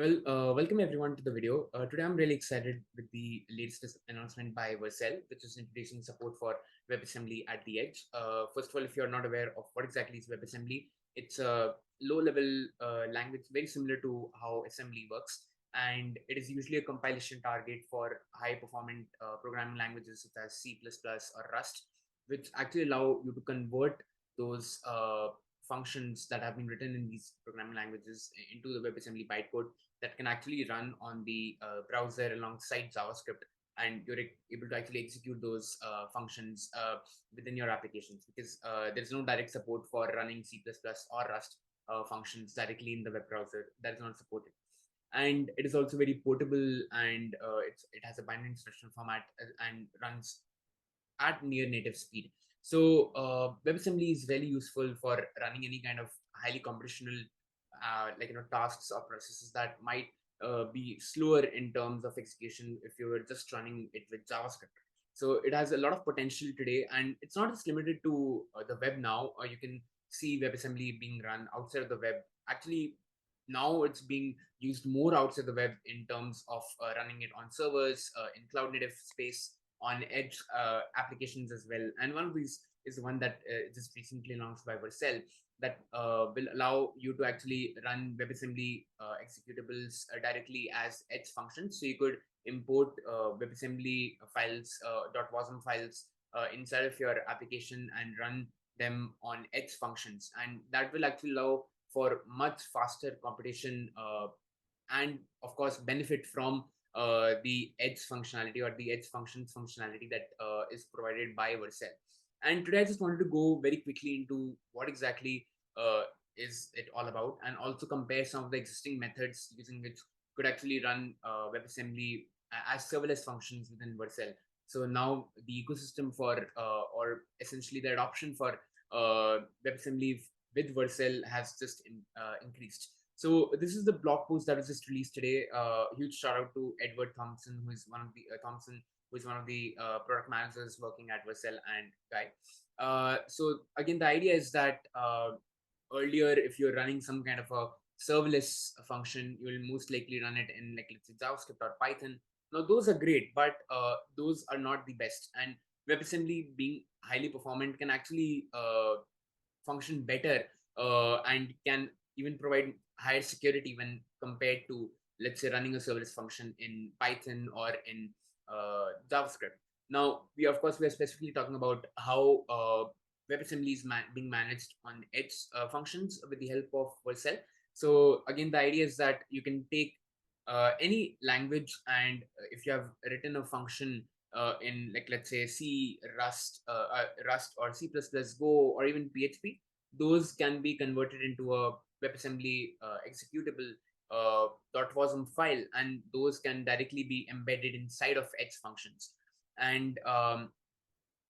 Welcome everyone to the video. Today I'm really excited with the latest announcement by Vercel, which is introducing support for WebAssembly at the edge. First of all, if you're not aware of what exactly is WebAssembly, it's a low-level language very similar to how assembly works, and it is usually a compilation target for high-performant programming languages such as C++ or Rust, which actually allow you to convert those functions that have been written in these programming languages into the WebAssembly bytecode that can actually run on the browser alongside JavaScript, and you're able to actually execute those functions within your applications, because there's no direct support for running C++ or Rust functions directly in the web browser. That is not supported. And it is also very portable, and it has a binary instruction format and runs at near native speed. So WebAssembly is very useful for running any kind of highly computational tasks or processes that might be slower in terms of execution if you were just running it with JavaScript. So it has a lot of potential today, and it's not just limited to the web now. You can see WebAssembly being run outside of the web. Actually, now it's being used more outside the web in terms of running it on servers, in cloud native space, on edge applications as well. And one of these is the one that just recently launched by Vercel, that will allow you to actually run WebAssembly executables directly as edge functions. So you could import WebAssembly files, .wasm files inside of your application and run them on edge functions. And that will actually allow for much faster computation and of course benefit from the edge functionality or the edge functions functionality that is provided by Vercel. And today I just wanted to go very quickly into what exactly is it all about, and also compare some of the existing methods using which could actually run WebAssembly as serverless functions within Vercel. So now the ecosystem for or essentially the adoption for WebAssembly with Vercel has just increased. So this is the blog post that was just released today. Huge shout out to Edward Thompson, who is one of the product managers working at Vercel, and Guy. So again, the idea is that earlier, if you're running some kind of a serverless function, you will most likely run it in, like, let's say JavaScript or Python. Now those are great, but those are not the best. And WebAssembly, being highly performant, can actually function better and can even provide higher security when compared to, let's say, running a serverless function in Python or in JavaScript. Now, we are specifically talking about how WebAssembly is being managed on edge functions with the help of Vercel. So again, the idea is that you can take any language, and if you have written a function in, like, let's say C, Rust or C++, Go, or even PHP, those can be converted into a WebAssembly executable .wasm file, and those can directly be embedded inside of edge functions. And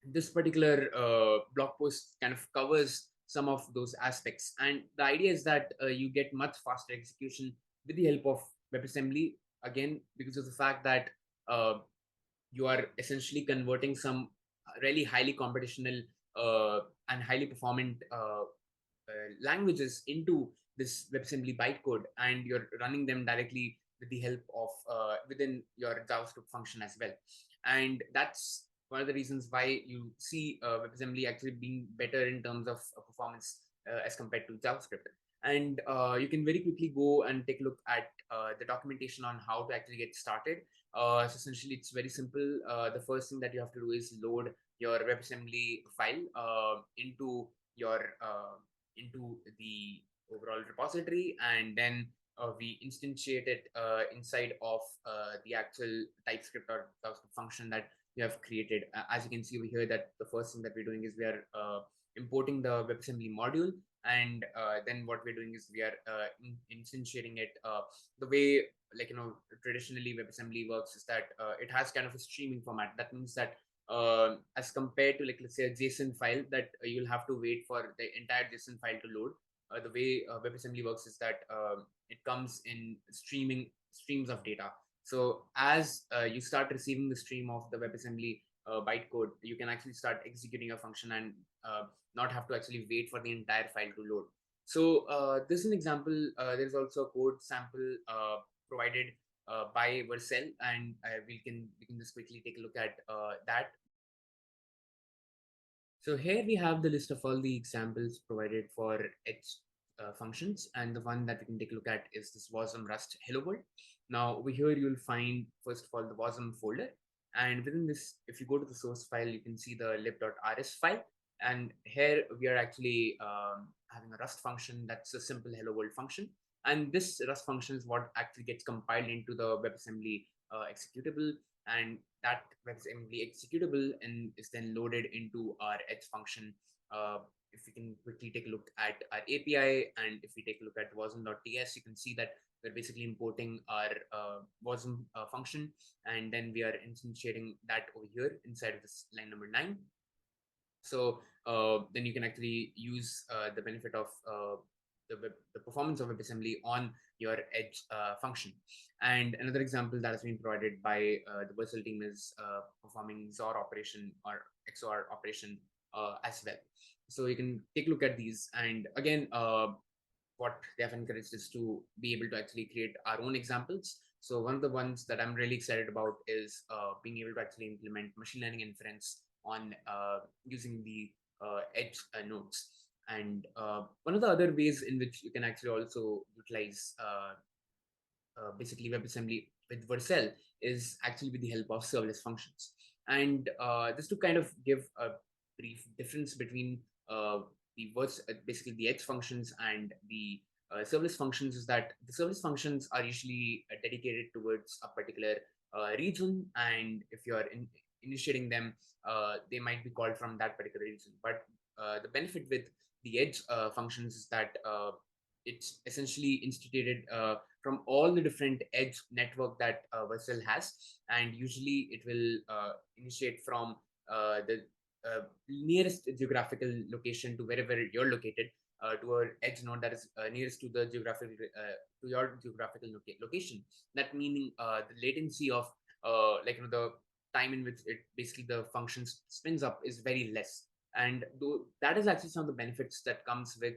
this particular blog post kind of covers some of those aspects. And the idea is that you get much faster execution with the help of WebAssembly, again, because of the fact that you are essentially converting some really highly computational and highly performant languages into this WebAssembly bytecode, and you're running them directly with the help of within your JavaScript function as well. And that's one of the reasons why you see WebAssembly actually being better in terms of performance as compared to JavaScript. And you can very quickly go and take a look at the documentation on how to actually get started. So essentially, it's very simple. The first thing that you have to do is load your WebAssembly file into the overall repository, and then we instantiate it inside of the actual TypeScript or JavaScript function that we have created. As you can see over here, that the first thing that we're doing is we are importing the WebAssembly module, and then what we're doing is we are instantiating it the way, like, traditionally WebAssembly works is that it has kind of a streaming format. That means that as compared to, like, let's say, a JSON file that you'll have to wait for the entire JSON file to load. The way WebAssembly works is that it comes in streams of data. So as you start receiving the stream of the WebAssembly bytecode, you can actually start executing a function and not have to actually wait for the entire file to load. So this is an example. There's also a code sample provided by Vercel, and we can just quickly take a look at that. So here we have the list of all the examples provided for Edge functions, and the one that we can take a look at is this WASM Rust Hello World. Now over here you'll find first of all the WASM folder, and within this, if you go to the source file, you can see the lib.rs file, and here we are actually having a Rust function that's a simple hello world function, and this Rust function is what actually gets compiled into the WebAssembly executable, and that WebAssembly executable and is then loaded into our Edge function. If we can quickly take a look at our API, and if we take a look at wasm.ts, you can see that we're basically importing our wasm function, and then we are instantiating that over here inside of this line number 9. So then you can actually use the benefit of the performance of WebAssembly on your Edge function. And another example that has been provided by the Vercel team is performing XOR operation or XOR operation as well. So you can take a look at these. And again, what they have encouraged is to be able to actually create our own examples. So one of the ones that I'm really excited about is being able to actually implement machine learning inference on using the Edge nodes. And one of the other ways in which you can actually also utilize basically WebAssembly with Vercel is actually with the help of serverless functions. And just to kind of give a brief difference between basically the Edge functions and the serverless functions is that the serverless functions are usually dedicated towards a particular region, and if you are initiating them, they might be called from that particular region. But the benefit with the Edge functions is that it's essentially instituted from all the different Edge network that Vercel has, and usually it will initiate from the nearest geographical location to wherever you're located to an Edge node that is nearest to the geographical to your geographical location. That meaning the latency of the time in which it basically the function spins up is very less, and that is actually some of the benefits that comes with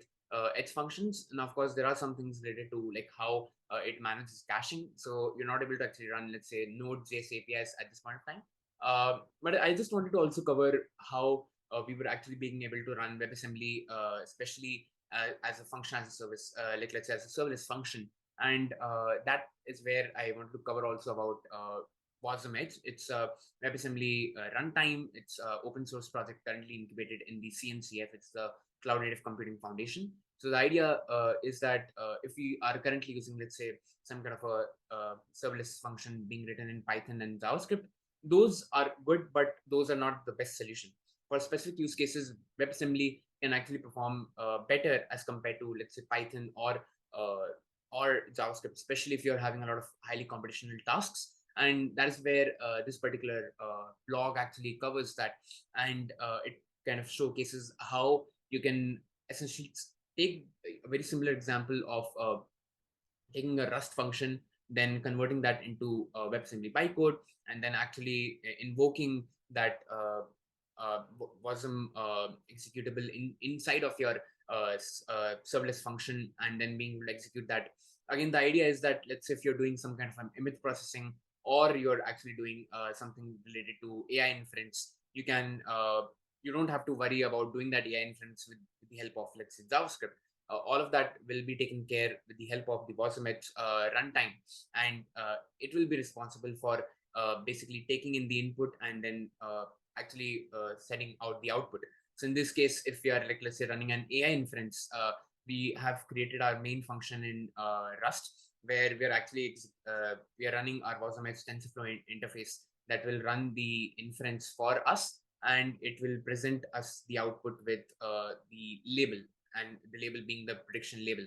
Edge functions. And of course, there are some things related to like how it manages caching. So you're not able to actually run, let's say, Node.js APIs at this point of time. But I just wanted to also cover how we were actually being able to run WebAssembly, especially as a function as a service, like let's say as a serverless function. And that is where I want to cover also about WASM Edge. It's a WebAssembly runtime. It's an open source project currently incubated in the CNCF. It's the Cloud Native Computing Foundation. So the idea is that if we are currently using, let's say, some kind of a serverless function being written in Python and JavaScript, those are good, but those are not the best solution. For specific use cases, WebAssembly can actually perform better as compared to, let's say, Python or JavaScript, especially if you're having a lot of highly computational tasks. And that is where this particular blog actually covers that, and it kind of showcases how you can essentially take a very similar example of taking a Rust function, then converting that into WebAssembly bytecode, and then actually invoking that WASM executable inside of your serverless function, and then being able to execute that. Again, the idea is that, let's say, if you're doing some kind of image processing, or you're actually doing something related to AI inference, you don't have to worry about doing that AI inference with the help of, let's say, JavaScript. All of that will be taken care with the help of the WASM Edge runtime, and it will be responsible for basically taking in the input and then actually setting out the output. So in this case, if we are, like, let's say, running an AI inference, we have created our main function in Rust, where we are actually we are running our WASM Edge TensorFlow interface that will run the inference for us, and it will present us the output with the label, and the label being the prediction label.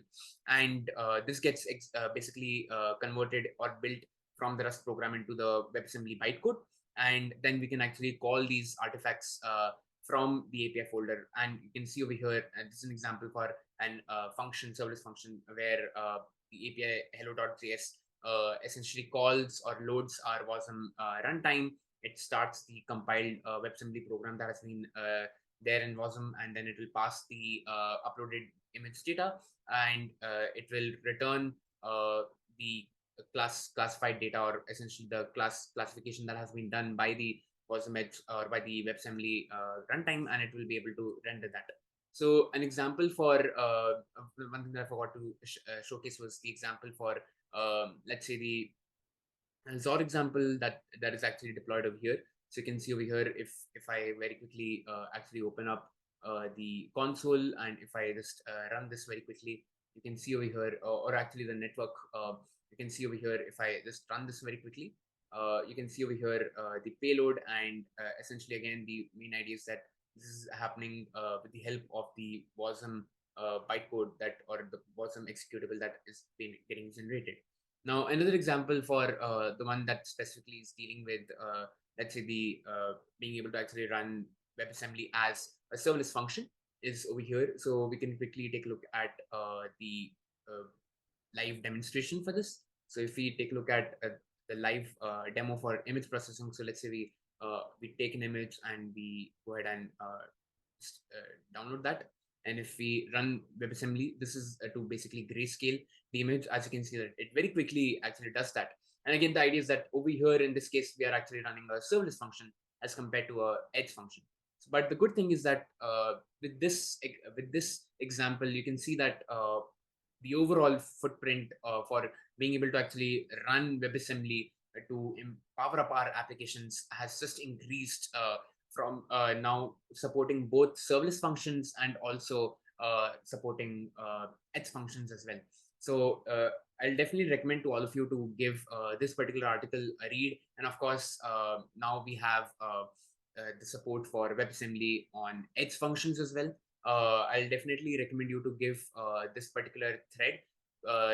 And this gets basically converted or built from the Rust program into the WebAssembly bytecode. And then we can actually call these artifacts from the API folder. And you can see over here, this is an example for an function, serverless function, where the API hello.js essentially calls or loads our WASM runtime. It starts the compiled WebAssembly program that has been there in WASM, and then it will pass the uploaded image data, and it will return the classified data, or essentially the classification that has been done by the WASM edge or by the WebAssembly runtime, and it will be able to render that. So an example for one thing that I forgot to showcase was the example for let's say the Zor example that is actually deployed over here. So you can see over here, if I very quickly actually open up the console, and if I just run this very quickly, you can see over here, or actually the network, you can see over here, if I just run this very quickly, you can see over here the payload, and essentially again the main idea is that this is happening with the help of the WASM bytecode, that, or the WASM executable that is getting generated. Now, another example for the one that specifically is dealing with, let's say, the being able to actually run WebAssembly as a serverless function is over here. So we can quickly take a look at the live demonstration for this. So if we take a look at the live demo for image processing, so let's say we take an image and we go ahead and download that. And if we run WebAssembly, this is to basically grayscale the image. As you can see, that it very quickly actually does that. And again, the idea is that over here in this case, we are actually running a serverless function as compared to a edge function. But the good thing is that with this example, you can see that the overall footprint for being able to actually run WebAssembly to power up our applications has just increased from now supporting both serverless functions and also supporting edge functions as well. So I'll definitely recommend to all of you to give this particular article a read. And of course, now we have the support for WebAssembly on edge functions as well. I'll definitely recommend you to give this particular thread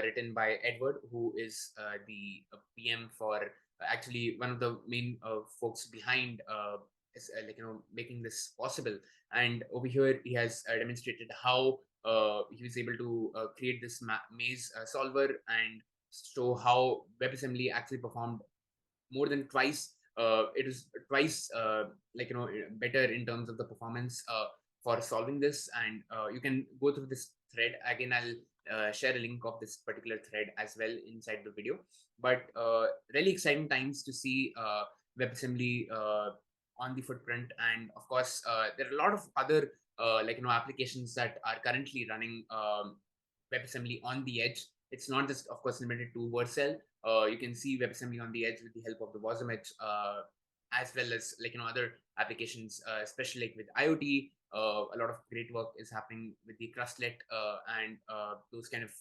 written by Edward, who is the PM for actually one of the main folks behind is, making this possible. And over here, he has demonstrated how he was able to create this maze solver and show how WebAssembly actually performed more than twice. It is twice better in terms of the performance for solving this. And you can go through this thread again. I'll share a link of this particular thread as well inside the video. But really exciting times to see WebAssembly on the footprint. And of course, there are a lot of other applications that are currently running WebAssembly on the edge. It's not just, of course, limited to Vercel. You can see WebAssembly on the edge with the help of the WASM edge, as well as other applications, especially like with IoT. A lot of great work is happening with the Crustlet and those kind of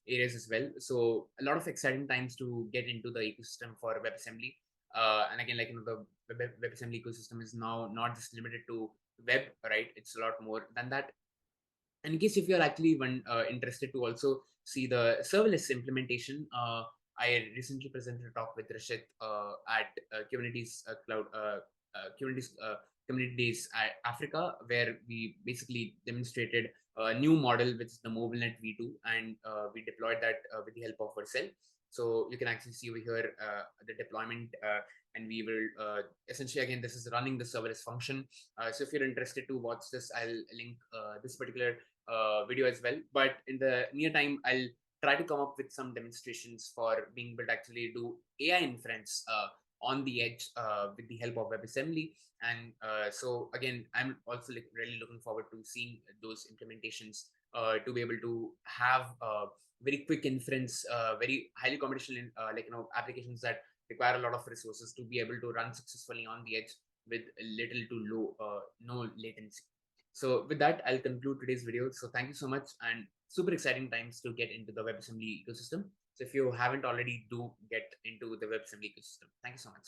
areas as well. So a lot of exciting times to get into the ecosystem for WebAssembly. And again, the WebAssembly ecosystem is now not just limited to web, right? It's a lot more than that. And in case if you're actually interested to also see the serverless implementation, I recently presented a talk with Rashid at Kubernetes Cloud Kubernetes Community Days at Africa, where we basically demonstrated a new model, which is the MobileNet V2, and we deployed that with the help of Vercel. So you can actually see over here the deployment, and we will essentially, again, this is running the serverless function. So if you're interested to watch this, I'll link this particular video as well. But in the near time, I'll try to come up with some demonstrations for being able to actually do AI inference on the edge with the help of WebAssembly. And so again, I'm also really looking forward to seeing those implementations to be able to have very quick inference, very highly computational applications that require a lot of resources to be able to run successfully on the edge with little to low no latency. So with that, I'll conclude today's video. So thank you so much, and super exciting times to get into the WebAssembly ecosystem. So if you haven't already, do get into the WebAssembly ecosystem. Thank you so much.